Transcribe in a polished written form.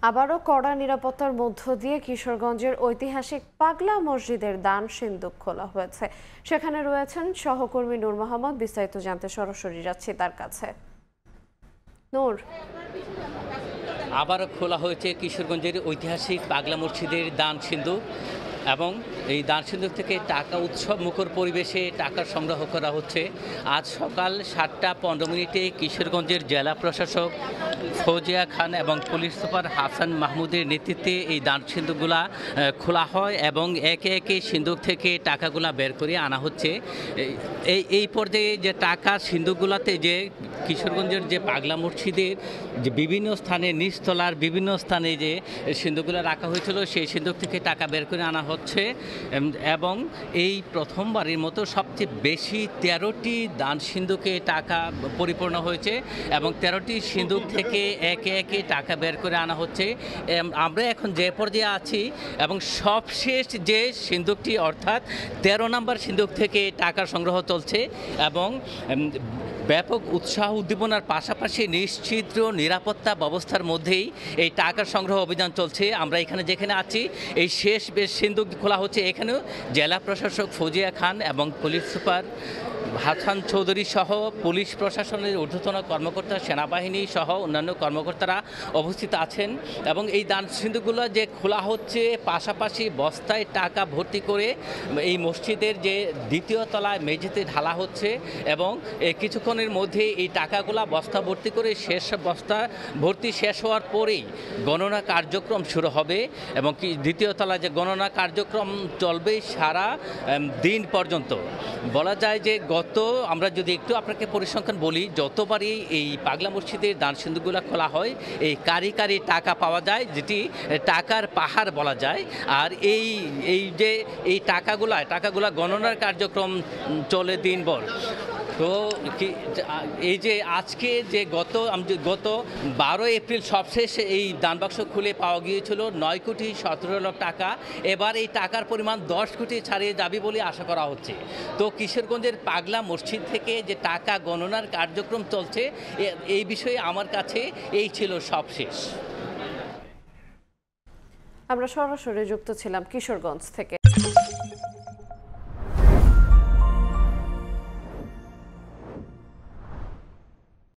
আবারও কড়া নিরাপত্তার মধ্য দিয়ে কিশোরগঞ্জের ঐতিহাসিক পাগলা মসজিদের দান সিন্দুক খোলা হয়েছে। সেখানে রয়েছেন সহকর্মী নূর মোহাম্মদ। বিস্তারিত জানতে সরাসরি যাচ্ছি তার কাছে। নূর, আবারও খোলা হয়েছে কিশোরগঞ্জের ঐতিহাসিক পাগলা মসজিদের দান সিন্দুক এবং এই দান সিন্দুক থেকে টাকা উৎসব মুখর পরিবেশে টাকা সংগ্রহ করা হচ্ছে। আজ সকাল 7টা 15 কিশোরগঞ্জের জেলা প্রশাসক ফৌজিয়া খান এবং পুলিশ সুপার হাসান মাহমুদের নেতৃত্বে এই দান সিন্দুকগুলা খোলা হয় এবং একে একে সিন্দুক থেকে টাকাগুলা বের করে আনা হচ্ছে। এই পর্যায়ে যে টাকা সিন্দুকগুলাতে যে কিশোরগঞ্জের যে পাগলা মসজিদের যে বিভিন্ন স্থানে নিচতলার বিভিন্ন স্থানে যে সিন্দুকগুলো রাখা হয়েছিল সেই সিন্দুক থেকে টাকা বের করে আনা হচ্ছে এবং এই প্রথমবারের মতো সবচেয়ে বেশি 13টি দান সিন্দুকে টাকা পরিপূর্ণ হয়েছে এবং 13টি সিন্দুক থেকে একে একে টাকা বের করে আনা হচ্ছে। আমরা এখন যে পর্যায়ে আছি এবং সবশেষ যে সিন্দুকটি অর্থাৎ 13 নম্বর সিন্দুক থেকে টাকা সংগ্রহ চলছে এবং ব্যাপক উৎসাহ উদ্দীপনার পাশাপাশি নিশ্চিত নিরাপত্তা ব্যবস্থার মধ্যেই এই টাকা সংগ্রহ অভিযান চলছে। আমরা এখানে যেখানে আছি এই শেষ বেশ সিন্দুক খোলা হচ্ছে। এখানেও জেলা প্রশাসক ফৌজিয়া খান এবং পুলিশ সুপার হাসান চৌধুরী সহ পুলিশ প্রশাসনের ঊর্ধ্বতন কর্মকর্তা, সেনাবাহিনী সহ অন্যান্য কর্মকর্তারা উপস্থিত আছেন এবং এই দান সিন্দুকগুলো যে খোলা হচ্ছে পাশাপাশি বস্তায় টাকা ভর্তি করে এই মসজিদের যে দ্বিতীয় তলায় মেঝেতে ঢালা হচ্ছে এবং কিছুক্ষণের মধ্যে এই টাকাগুলা বস্তা ভর্তি করে বস্তা ভর্তি শেষ হওয়ার পরেই গণনা কার্যক্রম শুরু হবে এবং দ্বিতীয় তলায় যে গণনা কার্যক্রম চলবে সারা দিন পর্যন্ত। বলা যায় যে আমরা যদি একটু আপনাকে পরিসংখ্যান বলি, যতবারই এই পাগলা মসজিদের দান সিন্দুকগুলো খোলা হয় এই কারি টাকা পাওয়া যায়, যেটি টাকার পাহাড় বলা যায়। আর এই টাকাগুলা গণনার কার্যক্রম চলে দিনভর। তো এই যে আজকে যে গত 12 এপ্রিল সবশেষ এই দানবাক্স খুলে পাওয়া গিয়েছিল 9,17,00,000 টাকা। এবার এই টাকার পরিমাণ 10 কোটি ছাড়িয়ে যাবে বলে আশা করা হচ্ছে। তো কিশোরগঞ্জের পাগলা মসজিদ থেকে যে টাকা গণনার কার্যক্রম চলছে এই বিষয়ে আমার কাছে এই ছিল সবশেষ। আমরা সরাসরি যুক্ত ছিলাম কিশোরগঞ্জ থেকে।